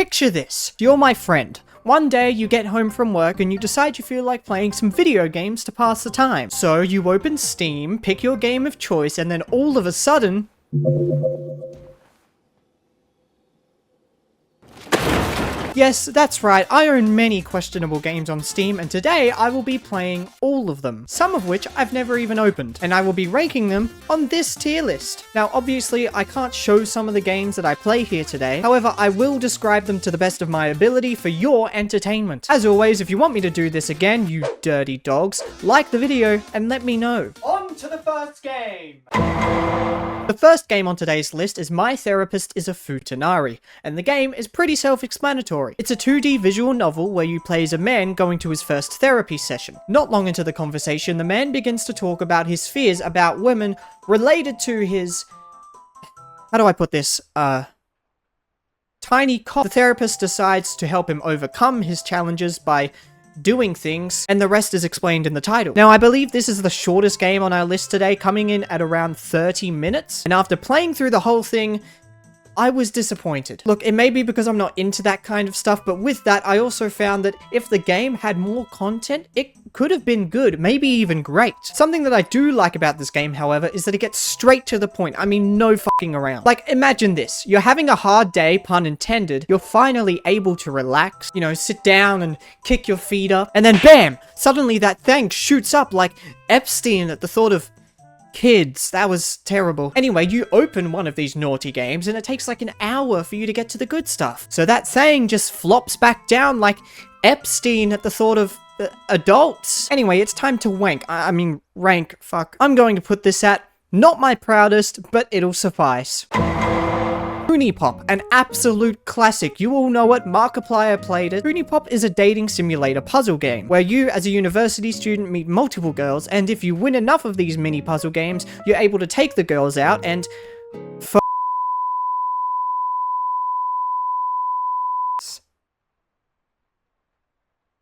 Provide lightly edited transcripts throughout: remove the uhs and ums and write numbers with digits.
Picture this. You're my friend. One day you get home from work and you decide you feel like playing some video games to pass the time. So you open Steam, pick your game of choice, and then all of a sudden... Yes, that's right, I own many questionable games on Steam, and today I will be playing all of them, some of which I've never even opened, and I will be ranking them on this tier list. Now, obviously, I can't show some of the games that I play here today, however, I will describe them to the best of my ability for your entertainment. As always, if you want me to do this again, you dirty dogs, like the video and let me know. On to the first game! The first game on today's list is My Therapist is a Futanari, and the game is pretty self-explanatory. It's a 2D visual novel where you play as a man going to his first therapy session. Not long into the conversation, the man begins to talk about his fears about women related to his... how do I put this? Tiny cock. The therapist decides to help him overcome his challenges by doing things, and the rest is explained in the title. Now, I believe this is the shortest game on our list today, coming in at around 30 minutes, and after playing through the whole thing, I was disappointed. Look, it may be because I'm not into that kind of stuff, but with that, I also found that if the game had more content, it could have been good, maybe even great. Something that I do like about this game, however, is that it gets straight to the point. I mean, no fucking around. Like, imagine this. You're having a hard day, pun intended. You're finally able to relax, you know, sit down and kick your feet up, and then bam! Suddenly that thing shoots up like Epstein at the thought of kids. That was terrible. Anyway, you open one of these naughty games and it takes like an hour for you to get to the good stuff. So that thing just flops back down like Epstein at the thought of adults. Anyway, it's time to wank. I mean, rank, fuck. I'm going to put this at not my proudest, but it'll suffice. Pop, an absolute classic. You all know it, Markiplier played it. Pop is a dating simulator puzzle game, where you as a university student meet multiple girls, and if you win enough of these mini puzzle games, you're able to take the girls out and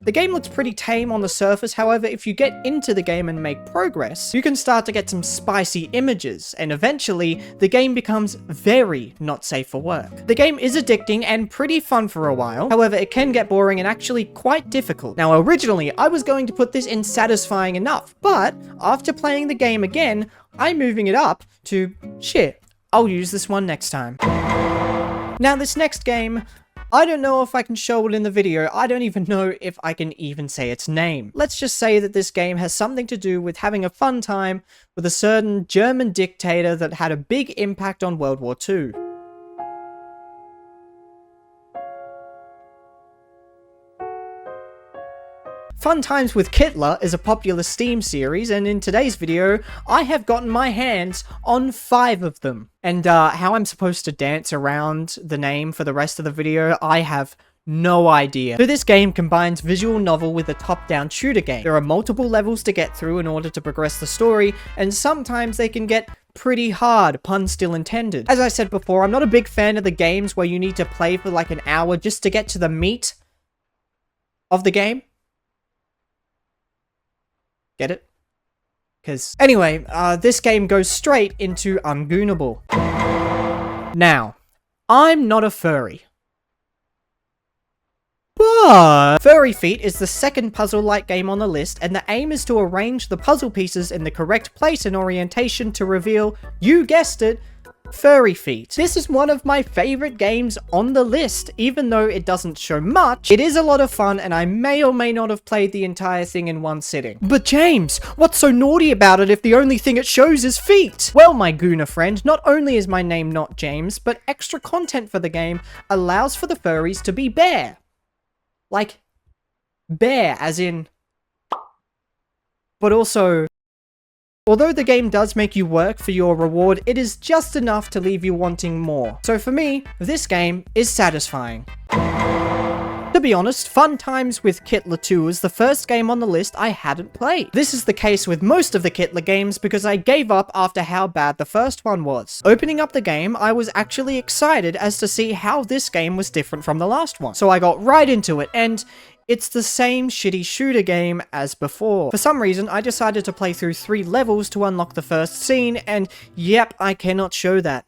The game looks pretty tame on the surface, however, if you get into the game and make progress, you can start to get some spicy images, and eventually, the game becomes very not safe for work. The game is addicting and pretty fun for a while, however, it can get boring and actually quite difficult. Now, originally, I was going to put this in satisfying enough, but after playing the game again, I'm moving it up to shit. I'll use this one next time. Now, this next game, I don't know if I can show it in the video. I don't even know if I can even say its name. Let's just say that this game has something to do with having a fun time with a certain German dictator that had a big impact on World War II. Fun Times with Hitler is a popular Steam series, and in today's video, I have gotten my hands on 5 of them. And how I'm supposed to dance around the name for the rest of the video, I have no idea. So this game combines visual novel with a top-down shooter game. There are multiple levels to get through in order to progress the story, and sometimes they can get pretty hard, pun still intended. As I said before, I'm not a big fan of the games where you need to play for like an hour just to get to the meat of the game. Get it? Because anyway, this game goes straight into Ungoonable. Now, I'm not a furry. But Furry Feet is the second puzzle-like game on the list, and the aim is to arrange the puzzle pieces in the correct place and orientation to reveal, you guessed it, Furry Feet. This is one of my favorite games on the list. Even though it doesn't show much, it is a lot of fun, and I may or may not have played the entire thing in one sitting. But James, what's so naughty about it if the only thing it shows is feet? Well, my Gooner friend, not only is my name not James, but extra content for the game allows for the furries to be bare. Like, bare as in... But also... Although the game does make you work for your reward, it is just enough to leave you wanting more. So for me, this game is satisfying. To be honest, Fun Times with Hitler 2 is the first game on the list I hadn't played. This is the case with most of the Hitler games because I gave up after how bad the first one was. Opening up the game, I was actually excited as to see how this game was different from the last one. So I got right into it, and it's the same shitty shooter game as before. For some reason, I decided to play through 3 levels to unlock the first scene, and yep, I cannot show that.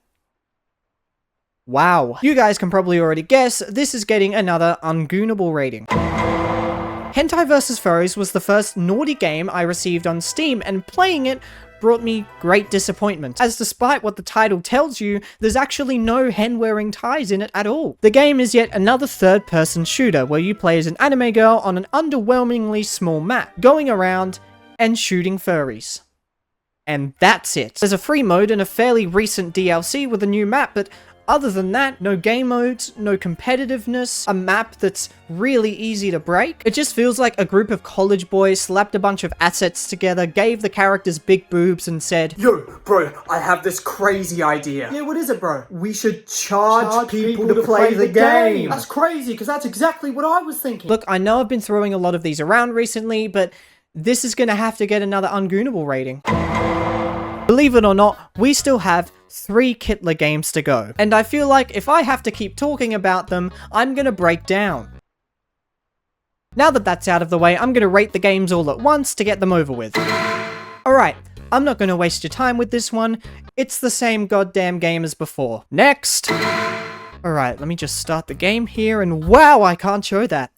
Wow. You guys can probably already guess, this is getting another ungoonable rating. Hentai vs. Furries was the first naughty game I received on Steam, and playing it brought me great disappointment, as despite what the title tells you, there's actually no hen-wearing ties in it at all. The game is yet another third-person shooter, where you play as an anime girl on an underwhelmingly small map, going around and shooting furries. And that's it. There's a free mode and a fairly recent DLC with a new map, but other than that, no game modes, no competitiveness, a map that's really easy to break. It just feels like a group of college boys slapped a bunch of assets together, gave the characters big boobs and said, "Yo, bro, I have this crazy idea." "Yeah, what is it, bro?" "We should charge people to play the game." "That's crazy, because that's exactly what I was thinking." Look, I know I've been throwing a lot of these around recently, but this is gonna have to get another ungoonable rating. Believe it or not, we still have 3 Kittler games to go, and I feel like if I have to keep talking about them, I'm gonna break down. Now that that's out of the way, I'm gonna rate the games all at once to get them over with. Alright, I'm not gonna waste your time with this one, it's the same goddamn game as before. Next! Alright, let me just start the game here, and wow, I can't show that.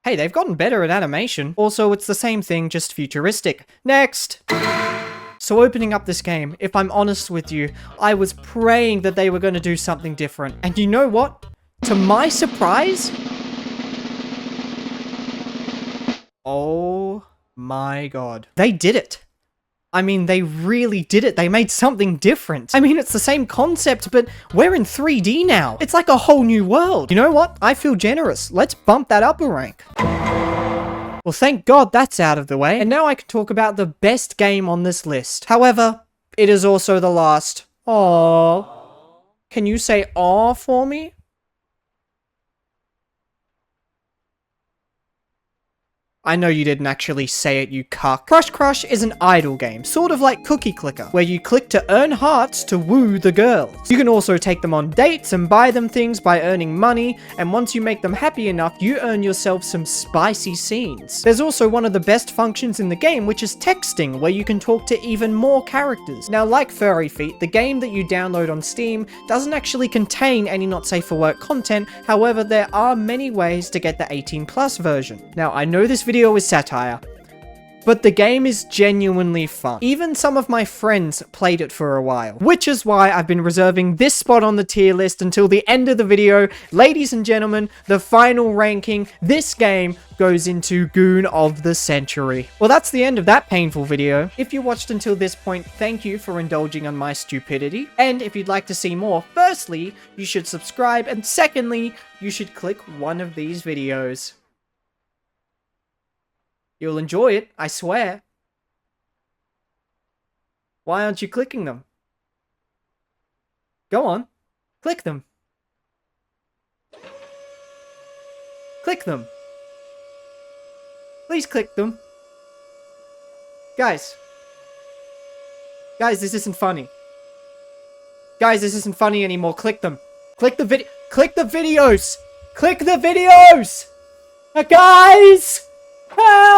Hey, they've gotten better at animation. Also, it's the same thing, just futuristic. Next! So opening up this game, if I'm honest with you, I was praying that they were going to do something different. And you know what? To my surprise... oh my god. They did it. I mean, they really did it. They made something different. I mean, it's the same concept, but we're in 3D now. It's like a whole new world. You know what? I feel generous. Let's bump that up a rank. Well, thank God that's out of the way, and now I can talk about the best game on this list. However, it is also the last. Aww. Can you say aww for me? I know you didn't actually say it, you cuck. Crush Crush is an idle game, sort of like Cookie Clicker, where you click to earn hearts to woo the girls. You can also take them on dates and buy them things by earning money, and once you make them happy enough, you earn yourself some spicy scenes. There's also one of the best functions in the game, which is texting, where you can talk to even more characters. Now, like Furry Feet, the game that you download on Steam doesn't actually contain any not safe for work content, however, there are many ways to get the 18+ version. Now, I know this video is satire, but the game is genuinely fun. Even some of my friends played it for a while, which is why I've been reserving this spot on the tier list until the end of the video. Ladies and gentlemen, the final ranking, this game goes into Goon of the Century. Well, that's the end of that painful video. If you watched until this point, thank you for indulging on my stupidity. And if you'd like to see more, firstly, you should subscribe, and secondly, you should click one of these videos. You'll enjoy it, I swear. Why aren't you clicking them? Go on, click them. Click them. Please click them. Guys, this isn't funny. Guys, this isn't funny anymore. Click them. Click the videos. Click the videos. Guys! Help!